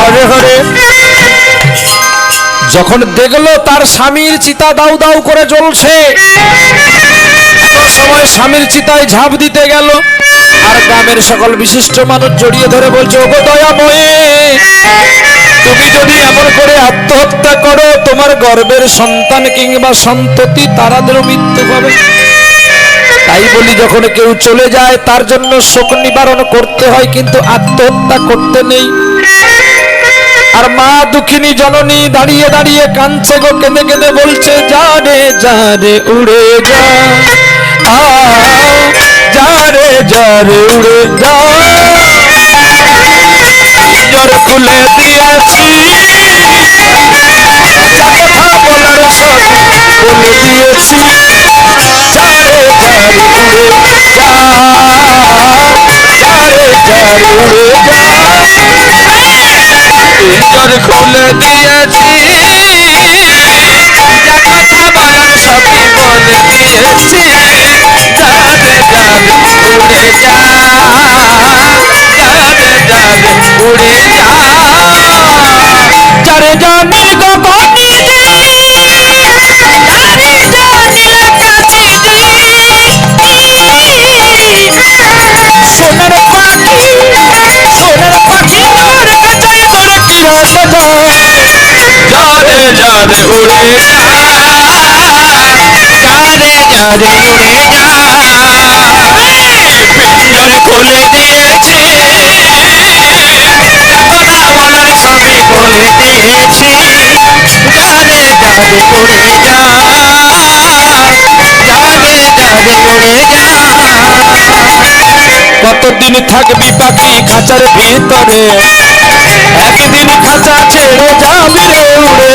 হরে হরে। যখন দেখলো তার স্বামীর চিতা দাউ দাউ করে জ্বলছে, এত সময় স্বামীর চিতায় ঝাঁপ দিতে গেল, আর গ্রামের সকল বিশিষ্ট মানুষ জড়িয়ে ধরে বলছে, ওগো দয়াময়ী, তুমি যদি এমন করে আত্মহত্যা করো, তোমার গর্ভের সন্তান কিংবা সন্ততি তারাদেরও মৃত্যু হবে। তাই বলি, যখন কেউ চলে যায় তার জন্য শোক নিবারণ করতে হয়, কিন্তু আত্মহত্যা করতে নেই। আর মা দুঃখিনী জননী দাঁড়িয়ে দাঁড়িয়ে কাঁদছে গো, কেঁদে কেঁদে বলছে, যা রে উড়ে যা, যা রে উড়ে যা, পিঞ্জর খুলে দিয়েছি, কথা বলার সব বলে দিয়েছি, যা রে উড়ে যা, উড়ে যা, পিঞ্জর খুলে দিয়েছি, যা কথা বলার সবই বলে দিয়েছি, যারে যারে উড়ে যা, যারে যারে উড়ে যা, যারে জানির গগনে সোনার পাখি, সোনার পাখি তোর কাছে তোর কি রাখা যায়, যারে যারে উড়ে যা, যারে যারে উড়ে যা, পিঞ্জর খুলে দিয়েছি, কথা বলার সবই বলে দিয়েছি, যারে যারে উড়ে যা, যারে যারে উড়ে যা। কতদিন থাকবি পাখি খাঁচার ভিতরে, একদিন খাঁচা ছেড়ে যাবি রে উড়ে,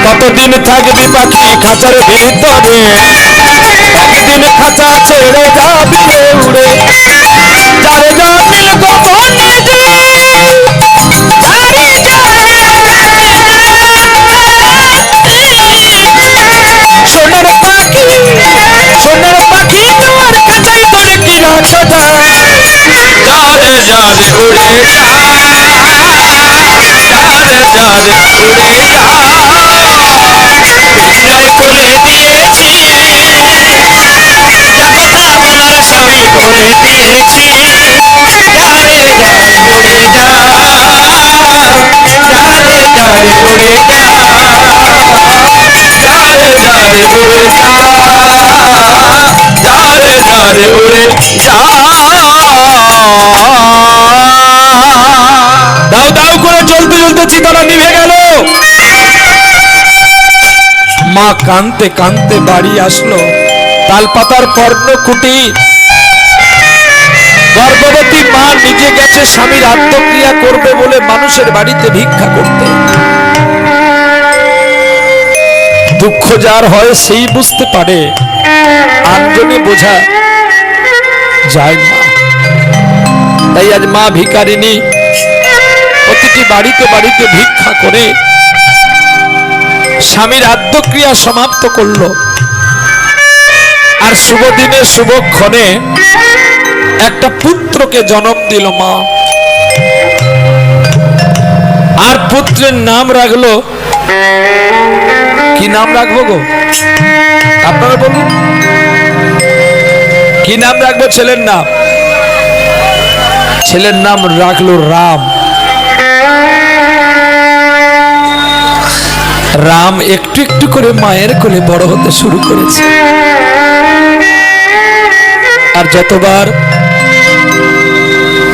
কতদিন থাকবি পাখি খাঁচার ভিতরে, একদিন খাঁচা ছেড়ে যাবি রে উড়ে, যারে জানিল গোপনে সোনার পাখি, সোনার পাখি তোমার কাছেই তোর কি রাখা যায়, যারে যারে উড়ে যা, যারে যারে উড়ে যা, পিঞ্জর খুলে দিয়েছি, যা কথা বলার সবই বলে দিয়েছি, যারে যারে উড়ে যা, যারে যারে উড়ে যা, যারে যারে উড়ে যা, যারে যারে উড়ে যা। দাউ দাউ করে জ্বলতে জ্বলতে চিতাটা নিভে গেল। মা কাঁদতে কাঁদতে বাড়ি আসলো, তালপাতার পর্ণকুটি। গর্ভবতী মা নিজে গেছে স্বামীর আত্মক্রিয়া করবে বলে মানুষের বাড়িতে ভিক্ষা করতে। দুঃখ যার হয় সেই বুঝতে পারে, আনজনে বোঝা যায় না। তাই আজ মা ভিখারিনী প্রতিটি বাড়িতে বাড়িতে ভিক্ষা করে স্বামীর আত্মক্রিয়া সমাপ্ত করলো। আর শুভ দিনে শুভক্ষণে একটা পুত্রকে জন্ম দিল মা। আর পুত্রের নাম রাখলো, কি নাম রাখবো গো আপনারা বলুন, কি নাম রাখবো ছেলের নাম? ছেলের নাম রাখলো রাম। রাম একটু একটু করে মায়ের কোলে বড় হতে শুরু করেছে। আর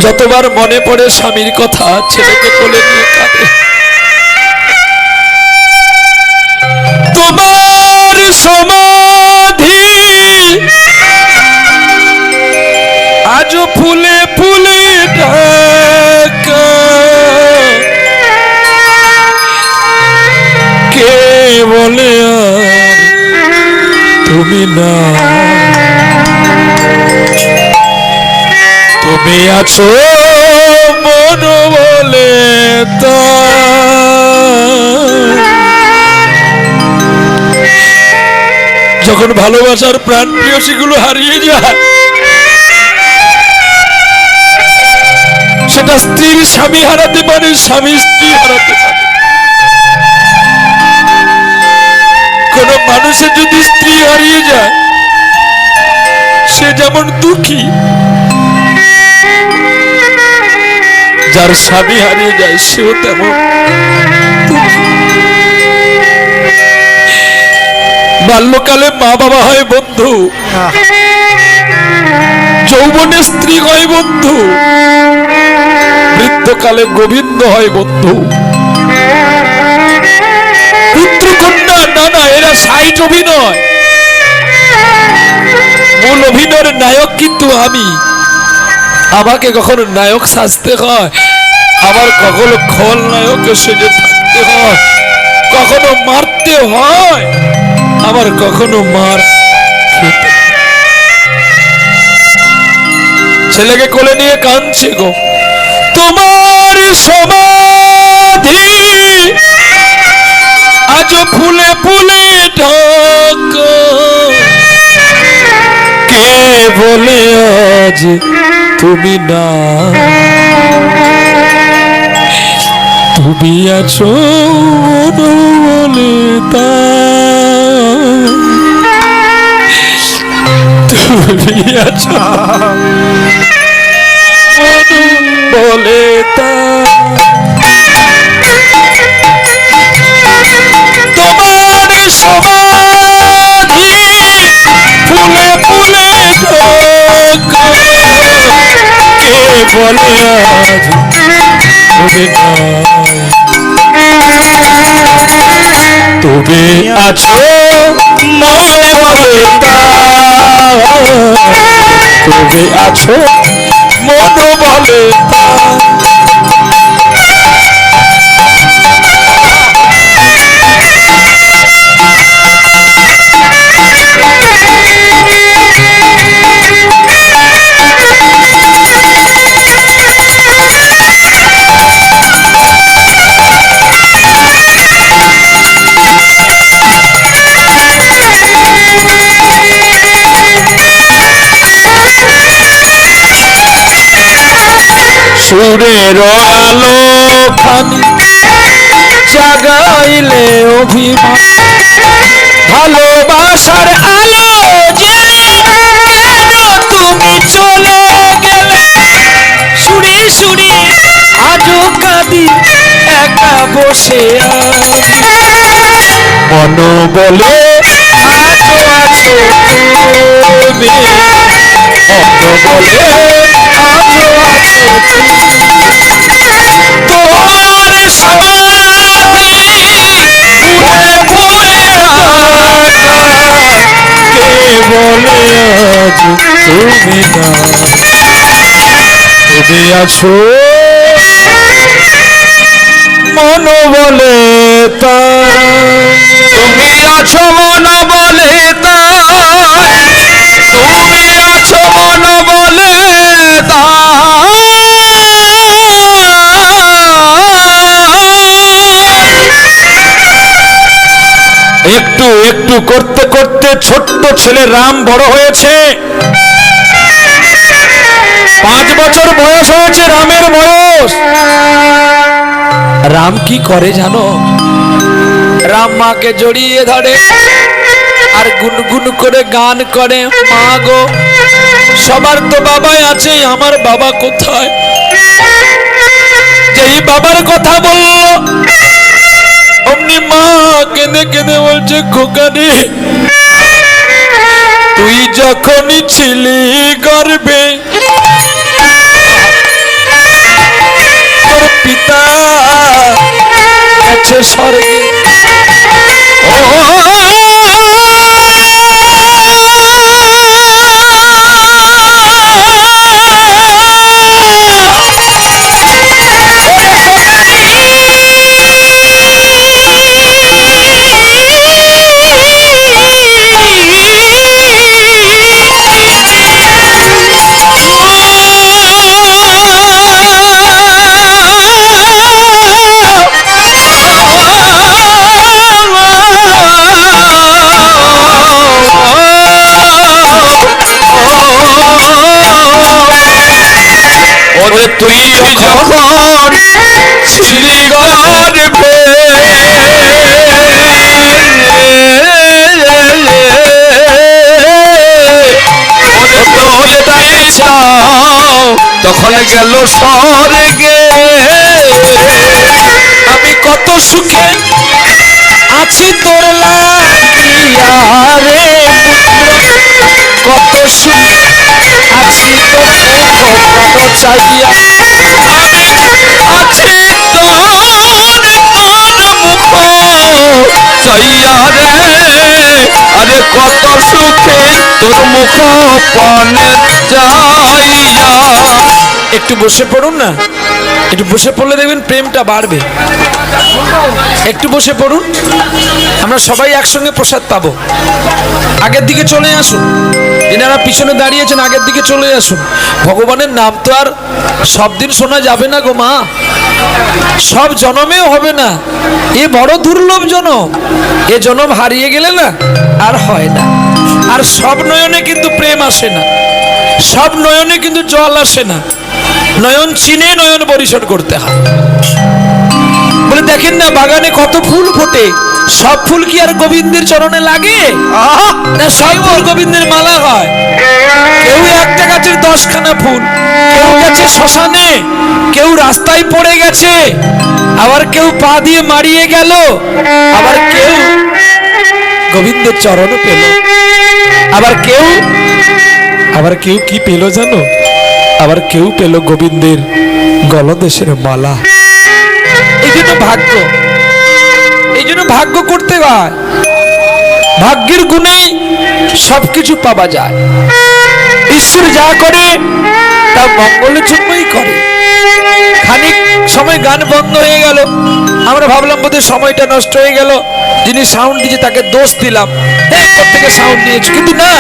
যতবার মনে পড়ে স্বামীর কথা, ছেলেকে কোলে নিয়ে কাঁদে। তোমার সমাধি আজ ফুলে ফুলে ঢাকা, কে বলে তুমি না, তুমি আছো মন বলে তা। যখন ভালোবাসার প্রাণ প্রিয়সীগুলো হারিয়ে যায়, সেটা স্ত্রীর স্বামী হারাতে পারে, স্বামী স্ত্রী হারাতে পারে। কোন মানুষের যদি স্ত্রী হারিয়ে যায় সে যেমন দুঃখী, যার স্বামী হারিয়ে যায় সেও তেমন দুঃখী। বাল্যকালে মা বাবা হয় বন্ধু, যৌবনে স্ত্রী হয় বন্ধু, বৃদ্ধকালে গোবিন্দ হয় বন্ধু। পুত্র কন্যা না না, এরা সাইড অভিনয়, মূল অভিনয়ের নায়ক কিন্তু আমি। আমাকে কখনো নায়ক সাজতে হয়, আবার কখনো খল নায়ক সেজে থাকতে হয়, কখনো মারতে হয়, আবার কখনো মার খেতে। ছেলেকে কোলে নিয়ে কাঁদছে গো, তোমার সমাধি আজ ফুলে ফুলে ঢাকা, কে বলে আজ তুমি না, তুমি আছো বলে তা, তুমি আছো বলে তা, তোমার সমাধি ফুলে ফুলে ঢাকা, কে বলে আজ তুমি তুমি আছো মনে বলে তা, তুমি আছো মন বলে তা। সুরের আলো খানি জাগাইলে অভিমান, ভালোবাসার আলো জেলে তুমি চলে গেলে, সুরি সুরি আজও কাঁদি একা বসে মন বলে আজও আছো তুমি, মন বলে আজও আছো তোমার সমাধি ফুলে ফুলে ঢাকা, কে বলে আজ তুমি না, তুমি আছো মন বলে তা, তুমি আছো মন বলে তা, তুমি আছো মন বলে তা। একটু একটু করতে করতে ছোট্ট ছেলে রাম বড় হয়েছে, 5 বছর বয়স হয়েছে রামের বয়স। রাম কি করে জানো? রাম মাকে জড়িয়ে ধরে আর গুনগুন করে গান করে, মা গো সবার তো বাবাই আছে, আমার বাবা কোথায়? যেই বাবার কথা বলল অমনি মা কেঁদে কেঁদে বলছে, খোকা রে তুই যখনই ছিলি গর্ভে তোর পিতা গেছে স্বর্গে, যখন গেল স্বর্গে আমি কত সুখে আছি তোর লাগিয়া রে পুত্র, কত সুখে আছি তোর মুখ চাহিয়া, আমি আছি তোর মুখ চাহিয়া রে, আরে কত সুখে তোর মুখ পানে যাইয়া। একটু বসে পড়ুন না, একটু বসে পড়লে দেখবেন প্রেমটা বাড়বে। একটু বসে পড়ুন, আমরা সবাই একসঙ্গে প্রসাদ পাবো। আগের দিকে চলে আসুন, এনারা পিছনে দাঁড়িয়েছেন, আগের দিকে চলে আসুন। ভগবানের নাম তো আর সব দিন শোনা যাবে না গো মা, সব জনমেও হবে না। এ বড় দুর্লভ জনম, এ জনম হারিয়ে গেলে না আর হয় না। আর সব নয়নে কিন্তু প্রেম আসে না, সব নয়নে কিন্তু জল আসে না। নয়ন চিনে নয়ন পরিশোধ করতে হয়। বলে দেখেন না বাগানে কত ফুল ফোটে, সব ফুল কি আর গোবিন্দের চরণে লাগে না? সব ফুল গোবিন্দের মালা হয়। কেউ একটা গাছের 10খানা ফুল, কেউ গেছে শ্মশানে, কেউ রাস্তায় পড়ে গেছে, আবার কেউ পা দিয়ে মারিয়ে গেল, আবার কেউ গোবিন্দের চরণ পেল, আবার কেউ কি পেল জানো? আবার কেউ পেল গোবিন্দের গলদেশের মালা। এই জন্য ভাগ্য, এই জন্য ভাগ্য করতে হয়। ভাগ্যের গুণেই সবকিছু পাওয়া যায়। ঈশ্বর যা করে তা মঙ্গলের জন্যই করে। খানিক সময় গান বন্ধ হয়ে গেল, আমরা ভাবলাম বোধহয় সময়টা নষ্ট হয়ে গেল, যিনি সাউন্ড দিয়েছে তাকে দোষ দিলাম, থেকে সাউন্ড নিয়েছে, কিন্তু না,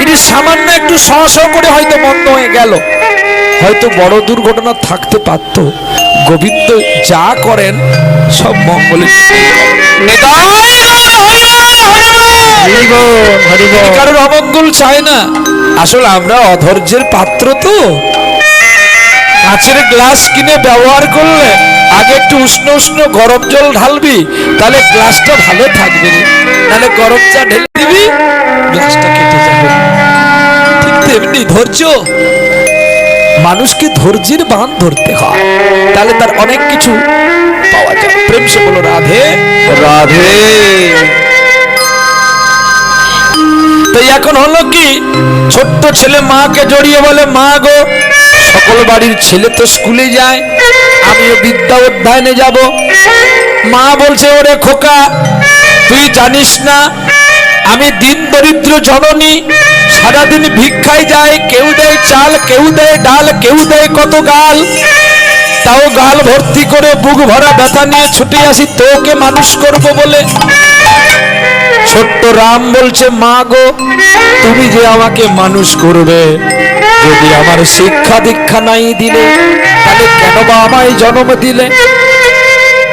এটি সামান্য একটু সহ করে হয়তো বন্ধ হয়ে গেল, হয়তো বড় দুর্ঘটনা থাকতে পারত। গোবিন্দ যা করেন সব মঙ্গলের। কারোর অমঙ্গল চায় না। আসলে আমরা অধৈর্যের পাত্র তো। কাঁচের গ্লাস কিনে ব্যবহার করলে আগে একটু উষ্ণ উষ্ণ গরম জল ঢালবি, তাহলে গ্লাসটা ভালো থাকবে, নাহলে গরম চা ঢেলে দিবি, গ্লাসটা কেটে যাবে। ঠিক তেমনি ধৈর্য, মানুষকে ধৈর্যের বাঁধ ধরতে হয়, তাহলে তার অনেক কিছু পাওয়া যায়। প্রেম সে বলো রাধে রাধে। তো এখন হলো কি, ছোট্ট ছেলে মাকে জড়িয়ে বলে, মা গো, সকল বাড়ির ছেলে তো স্কুলে যায়, আমিও বিদ্যা অধ্যয়নে যাব। মা বলছে, ওরে খোকা, তুই জানিস না আমি দিন দরিদ্র জননী, সারাদিন ভিক্ষায় যায়, কেউ দেয় চাল, কেউ দেয় ডাল, কেউ দেয় কত গাল, তাও গাল ভর্তি করে বুক ভরা ব্যথা নিয়ে ছুটে আসি তোকে মানুষ করব বলে। ছোট্ট রাম বলছে, মা গো, তুমি যে আমাকে মানুষ করবে, যদি আমার শিক্ষা দীক্ষা নাই দিলে, তাহলে কেন বা আমায় জন্ম দিলে?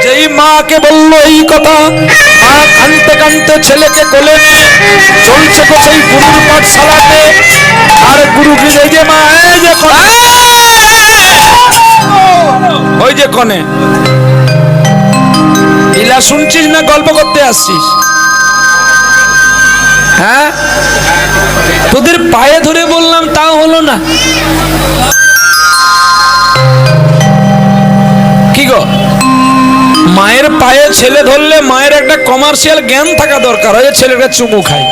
যেই মাকে বললো এই কথা, মা কাঁদতে কাঁদতে ছেলেকে কোলে নিয়ে চলছে তো সেই গুরুর পাঠশালাতে। আর গুরুকে দেখে মা, এই যে কনে, ওই যে কনে, লীলা শুনছিস না গল্প করতে আসছিস? হ্যাঁ, তোদের পায়ে ধরে বললাম তাও হলো না। কি গো, মায়ের পায়ে ছেলে ধরলে মায়ের একটা কমার্শিয়াল জ্ঞান থাকা দরকার হয়, ছেলেটা চুমু খায়।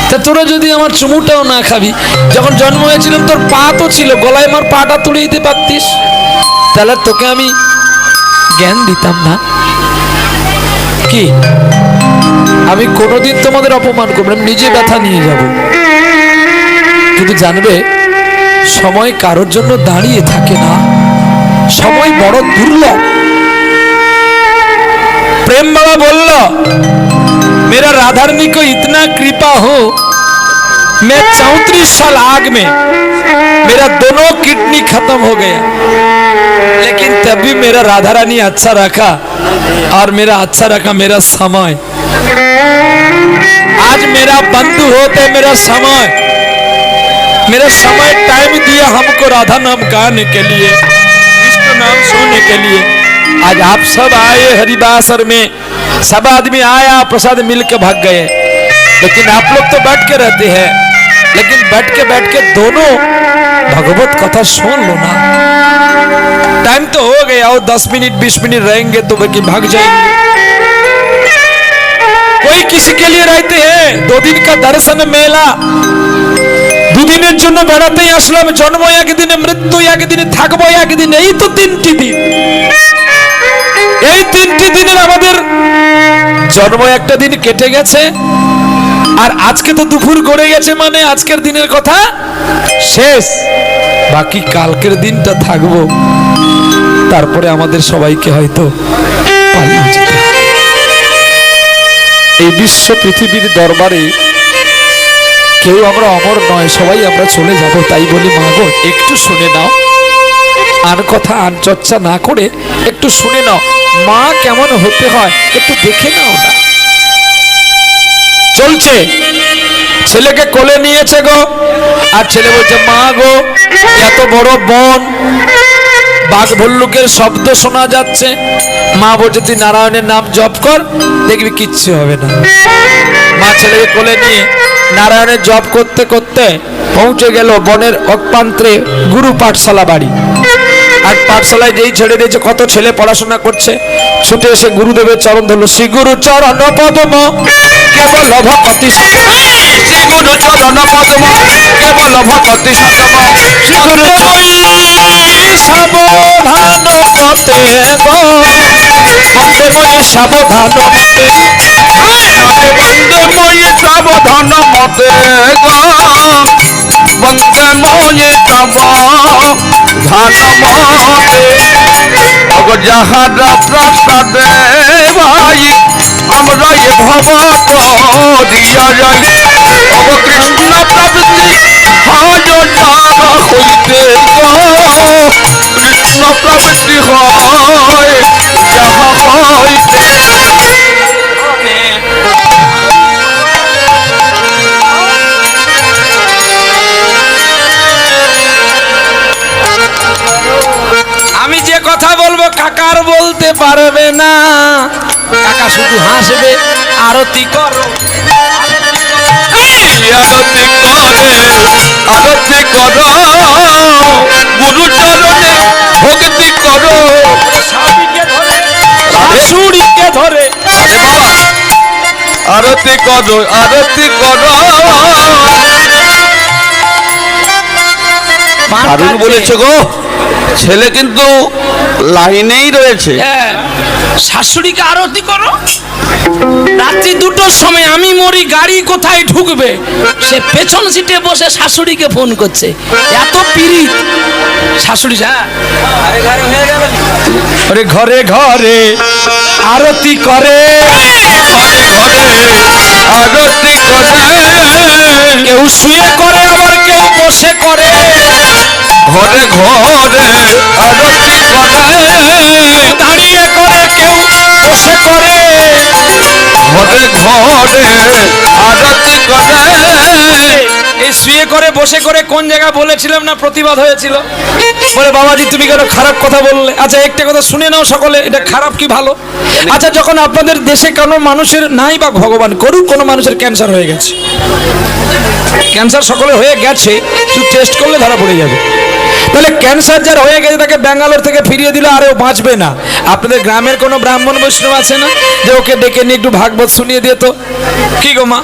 তা তোরা যদি আমার চুমুটাও না খাবি, যখন জন্ম হয়েছিলাম তোর পা তো ছিল, গলায় আমার পাটা তুলে দিতে পারতিস, তাহলে তোকে আমি জ্ঞান দিতাম না। কি, আমি কোনোদিন তোমাদের অপমান করবো না, নিজে ব্যথা নিয়ে যাব। কিন্তু জানবে, সময় কারোর জন্য দাঁড়িয়ে থাকে না, সময় বড় দুর্লভ। प्रेम बाबा बोलो मेरा राधारनी को इतना कृपा हो, मैं 34 साल आग में मेरा दोनों किडनी खत्म हो गया, लेकिन तब भी मेरा राधा रानी अच्छा रखा और मेरा अच्छा रखा मेरा समय। आज मेरा बंधु होते मेरा समय टाइम दिया हमको राधा नाम गाने के लिए, कृष्ण नाम सुनने के लिए। आज आप सब आए हरिदासर में, सब आदमी आया, प्रसाद मिल के भाग गए, लेकिन आप लोग तो बैठ के रहते हैं। लेकिन बैठ के दोनों भगवत कथा सुन लो ना। टाइम तो हो गया, और 10 मिनट 20 मिनट रहेंगे तो बाकी भाग जाएंगे। कोई किसी के लिए रहते हैं 2 दिन का दर्शन मेला, 2 দিনের জন্য বেড়াতেই আসলাম, জন্ম একদিনে, মৃত্যু একদিনে, থাকবো একদিনে, এই তো 3টি দিন। এই 3টি দিনের আমাদের জন্ম একটা দিন কেটে গেছে, আর আজকে তো দুপুর গড়ে গেছে, মানে আজকের দিনের কথা শেষ। বাকি কালকের দিনটা থাকবো, তারপরে আমাদের সবাইকে হয়তো পালিয়ে যেতে হবে। এই বিশ্ব পৃথিবীর দরবারে কেউ আমরা অমর নয়, সবাই আমরা চলে যাব। তাই বলি মা গো, একটু শুনে নাও, আর কথা আর চর্চা না করে একটু শুনে নাও, মা কেমন হতে হয় একটু দেখে নাও না। চলছে, ছেলেকে কোলে নিয়েছে গো, আর ছেলে বলছে মা গো, এত বড় বন, বাঘ ভল্লুকের শব্দ শোনা যাচ্ছে। মা বলছে তুই নারায়ণের নাম জপ কর, দেখবি কিচ্ছু হবে না। মা ছেলেকে কোলে নিয়ে নারায়ণের জপ করতে করতে পৌঁছে গেল বনের অপ্রান্তে গুরু পাঠশালা বাড়ি। আর পাঠশালায় যেই ছেড়ে দিয়েছে, কত ছেলে পড়াশোনা করছে, ছুটে এসে গুরুদেবের চরণ ধরল। শ্রী গুরু চরণ পদ্ম কেবল ভক্তি, শ্রী গুরু চরণ পদ্ম কেবল ভক্তি সতম, শ্রী গুরু সাবধান মতে গো, বন্দে মই সাবধান মতে, বন্দে মই সাবধান মতে গো, বন্দে মই সাবধান মতে, অগো যাহারা প্রসাদে ভাই আমরা এ ভব করিয়া যাই, অগো কৃষ্ণ প্রাপ্তি হয় না হইতে গো, কৃষ্ণ প্রাপ্তি হয় যাহা হইতে। আমি যে কথা বলবো কাকার বলতে পারবে না, কাকা শুধু হাসবে। আরতি করো, আরতি করে, আরতি করো, গুরু চরণে ভক্তি করো, স্বামীকে ধরে, শাশুড়িকে ধরে, আরতি করো, আরতি করো। দারুণ বলেছো গো, ছেলে কিন্তু লাইনেই রয়েছে। শাশুড়িকে আরতি করো, রাত্রি 2টোর সময় আমি মরি, গাড়ি কোথায় ঢুকবে, সে পেছন সিটে বসে শাশুড়িকে ফোন করছে, এত পিরিত শাশুড়ি। আরে ঘরে ঘরে আরতি করে, ঘরে ঘরে আরতি করে, কেউ শুয়ে করে আবার কেউ বসে করে, ঘরে ঘরে আরতি করে, দাঁড়িয়ে করে কেউ বসে করে, ঘরে ঘরে আরতি করে। এই শুয়ে করে বসে করে কোন জায়গা বলেছিলাম না, প্রতিবাদ হয়েছিল। বলে বাবাজি তুমি কেন খারাপ কথা বললে? আচ্ছা একটা কথা শুনে নাও সকলে, এটা খারাপ কি ভালো? আচ্ছা যখন আপনাদের দেশে কোনো মানুষের নাই বা ভগবান করুক, কোনো মানুষের ক্যান্সার হয়ে গেছে, ক্যান্সার সকলে হয়ে গেছে, শুধু টেস্ট করলে ধরা পড়ে যাবে। তাহলে ক্যান্সার যার হয়ে গেছে তাকে ব্যাঙ্গালোর থেকে ফিরিয়ে দিল, আর ও বাঁচবে না। আপনাদের গ্রামের কোনো ব্রাহ্মণ বৈষ্ণব আছে না যে ওকে ডেকে নিয়ে একটু ভাগবত শুনিয়ে দিত? কি গো মা?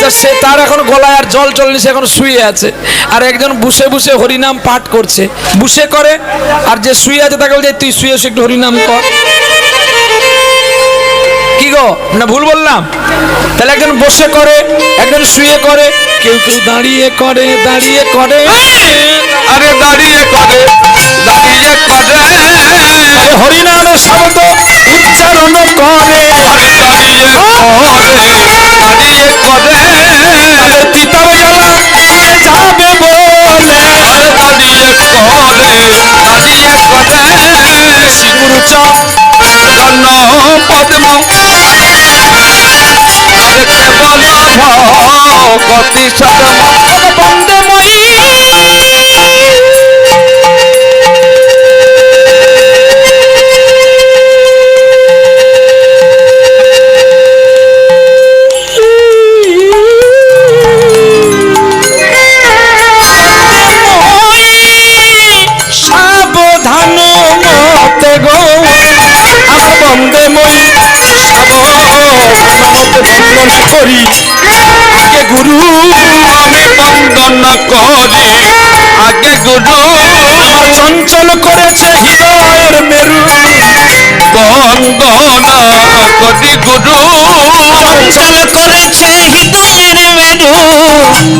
তা সে তার এখন গলায় আর জল চলনি, সে এখন শুয়ে আছে, আর একজন বসে বসে হরিনাম পাঠ করছে, বসে করে, আর যে শুয়ে আছে তাকে বলছে তুই শুয়ে একটু হরিনাম কর। কি গো, না ভুল বললাম? তাহলে একজন বসে করে, একজন শুয়ে করে, কেউ কেউ দাঁড়িয়ে করে, দাঁড়িয়ে করে, আরে দাঁড়িয়ে করে, দাঁড়িয়ে করে, হরিনামের শব্দ উচ্চারণ করে, দাঁড়িয়ে করে, দাঁড়িয়ে করে, তিতার জ্বালা যাবে বলে, আরে দাঁড়িয়ে করে, দাঁড়িয়ে করে, গুরু চরণ পদ্ম আরে কেবল ভক্তি সতম, বন্দে মই করি আগে গুরু, আমি বন্দন করি আগে গুরু, আমার চঞ্চল করেছে হৃদয়ের মেরু, বন্দনা করি গুরু, চঞ্চল করেছে হৃদয়ের মেরু,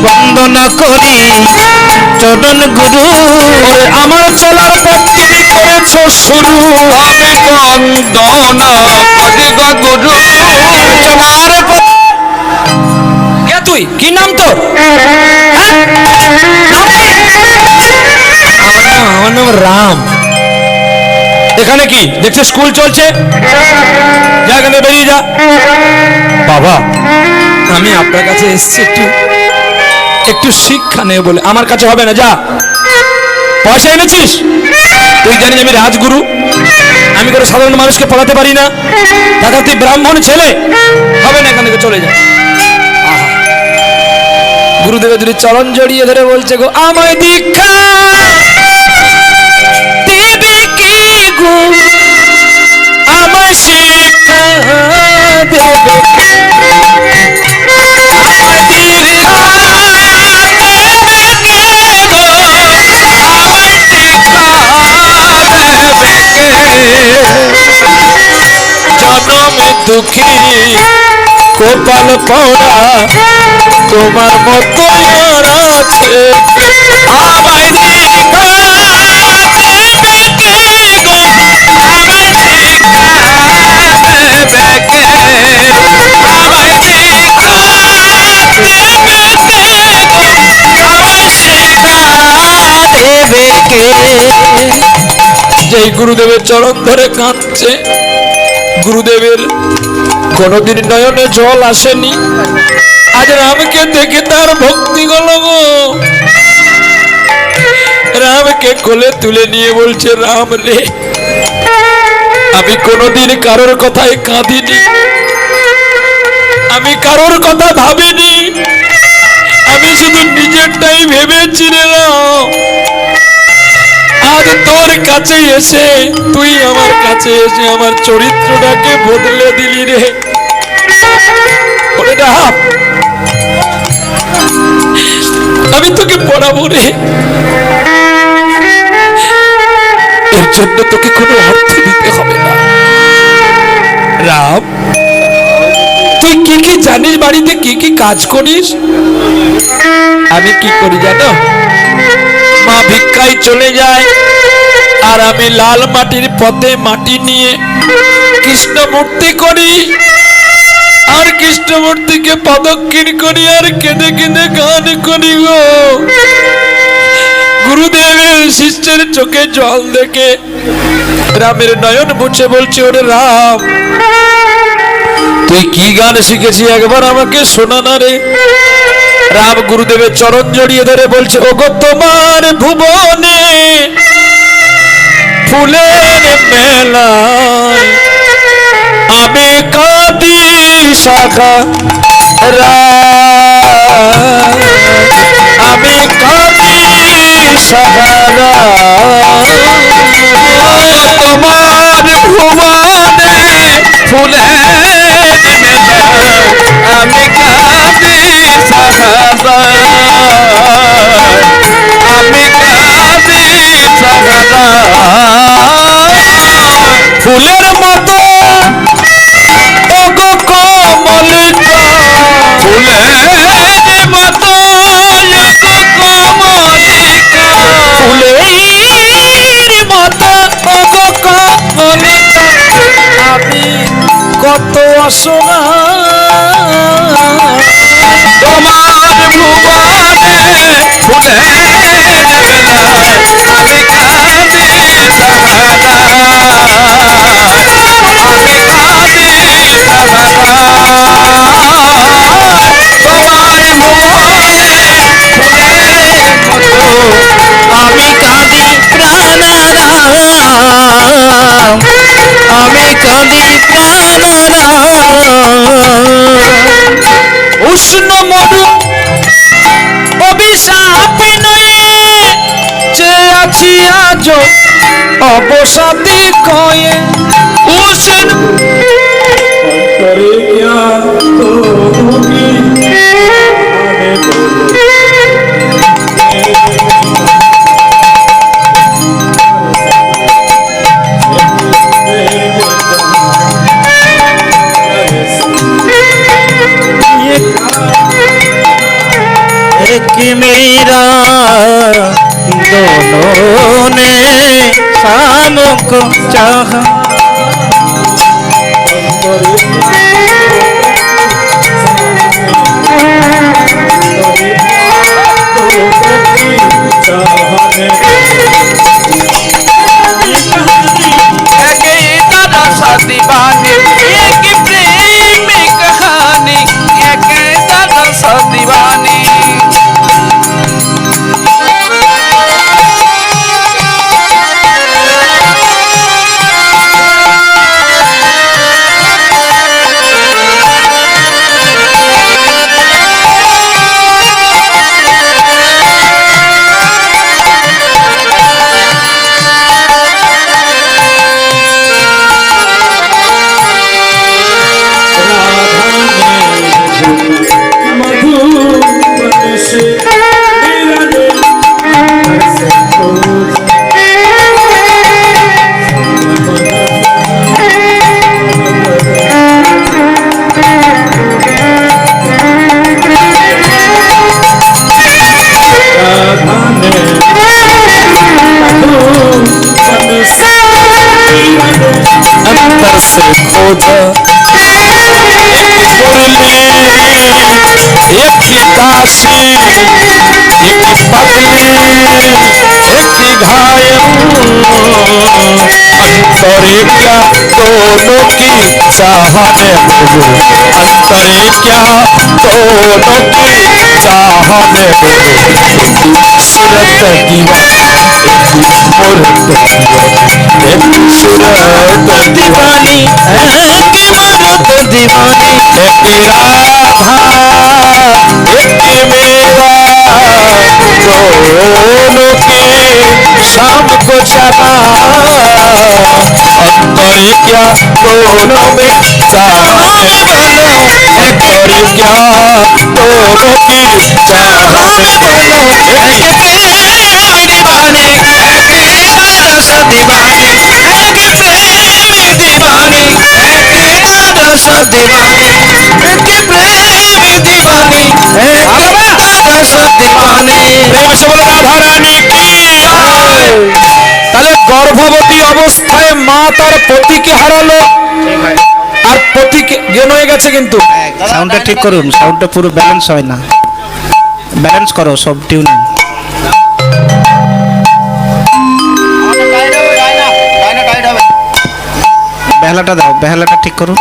বন্দনা করি চরণ গুরু। ওরে আমার চলার পথ তুমি করেছো শুরু, আমি বন্দনা করি গো গুরু, চলার পথ। কে তুই, কি নাম তোর? হ্যাঁ? নাম কি? আমার নাম রাম। এখানে কি দেখছে স্কুল চলছে, যা এখানে বেরিয়ে যা। বাবা, আমি আপনার কাছে এসেছি একটু শিক্ষা নেই বলে। আমার কাছে হবে না, যা। পয়সা এনেছিস? তুই জানিস আমি রাজগুরু, আমি কোনো সাধারণ মানুষকে পড়াতে পারি না। দাদা তুই ব্রাহ্মণ ছেলে, হবে না, এখান থেকে চলে যা। আহা, গুরুদেবের দুটি চরণ জড়িয়ে ধরে বলছে, গো আমায় দীক্ষা দেবে কে গো, আমায় শিক্ষা দেবে কে? আমায় দীক্ষা দেবে কে গো, আমায় শিক্ষা দেবে কে? জনমে দুঃখী কপাল পড়া তোমার মতো আর আছে? আমায় দীক্ষা দেবে কে গো, আমায় শিক্ষা দেবে কে? আমায় শিক্ষা দেবে কে গো, আমায় শিক্ষা দেবে কে? যেই গুরুদেবের চরণ ধরে কাঁদছে, গুরুদেবের কোনদিন নয়নে জল আসেনি, আজ রামকে দেখে তার ভক্তি গলো গো। রামকে কোলে তুলে নিয়ে বলছে, রাম রে, আমি কোনদিন কারোর কথায় কাঁদিনি, আমি কারোর কথা ভাবিনি, আমি শুধু নিজেরটাই ভেবেছি রে রাম। আজ তোর কাছে এসে, তুই আমার কাছে এসে আমার চরিত্রটাকে বদলে দিলি রে। ওরে রাম, আমি তোকে পড়াবো রে, এর জন্য তোকে কোনো অর্থ দিতে হবে না। রাম, তুই কি কি জানিস, বাড়িতে কি কি কাজ করিস? আমি কি করি জানো? মা ভিক্ষায় চলে যায়, আর আমি লাল মাটির পথে মাটি নিয়ে কৃষ্ণ মূর্তি করি, আর কৃষ্ণ মূর্তিকে প্রদক্ষিণ করি, আর কেঁদে কেঁদে গান করি গো। গুরুদেবের শিষ্যের চোখে জল দেখে রামের নয়ন মুছে বলছে, ওরে রাম, তুই কি গান শিখেছি একবার আমাকে শোনা না রে? রাম গুরুদেবের চরণ জড়িয়ে ধরে বলছে, ওগো তোমার ভুবনে ফুলের মেলায় আমি কাঁদি শাখা আমি কাঁদি শাখা, তোমার ভুবনে ফুলের মেলায় আমি কাঁদি সাহারায়, আমি কাঁদি সাহারায়। ফুলের মতো ওগো কমলিকা, ফুলের মতো কমলিকা, ফুলের মতো ওগো কমলিকা, আমি কত অসহায়। তোমার ভুবনে ফুলের মেলায় আমি কাঁদি সাহারায়, আমি কাঁদি সাহারায়। তোমার ভুবনে ফুলের মতো আমি কাঁদি প্রাণারাম, আমি কাঁদি প্রাণারাম। উষ্ণ মরু অভিশাপে নয়ে চেয়ে আছি আজ অবসাদে কয়ে। উষ্ণ एक मेरा दोनों ने शाम को चाहा। एक दादा सा दीवानी, एक प्रेम कहानी, एक दादा सा दीवानी। अंतर से खोजा एक मुरली, एक दासी, एक पगली, एक घायल। अंतरे क्या दोनों की चाहने बोलो, अंतरे क्या दोनों की चाहने बोलो। सूरत दीवानी, सूरत दीवानी, एक मर्द दीवानी, एक राधा एक मेरा, दोनों की शाम को चला। अंतरे क्या दोनों में चाहने बोलो, अंतरे क्या दोनों की चाहने बोलो। एक प्रेम दीवानी, एक दादा सा दीवानी, एक प्रेम दीवानी, एक दादा सा दीवानी, एक प्रेम दीवानी, एक दादा सा दीवानी। প্রেম সে বলে রাধা রানী কি জয়। তাহলে গর্ভবতী অবস্থায় মা তার পতিকে হারালো, আর পতিকে জ্ঞান হয়ে গেছে কিন্তু। সাউন্ডটা ঠিক করুন, সাউন্ডটা পুরো ব্যালেন্স হয় না, ব্যালেন্স করো সব টিউনিং। বেহালাটা দাও, বেহালাটা ঠিক করো।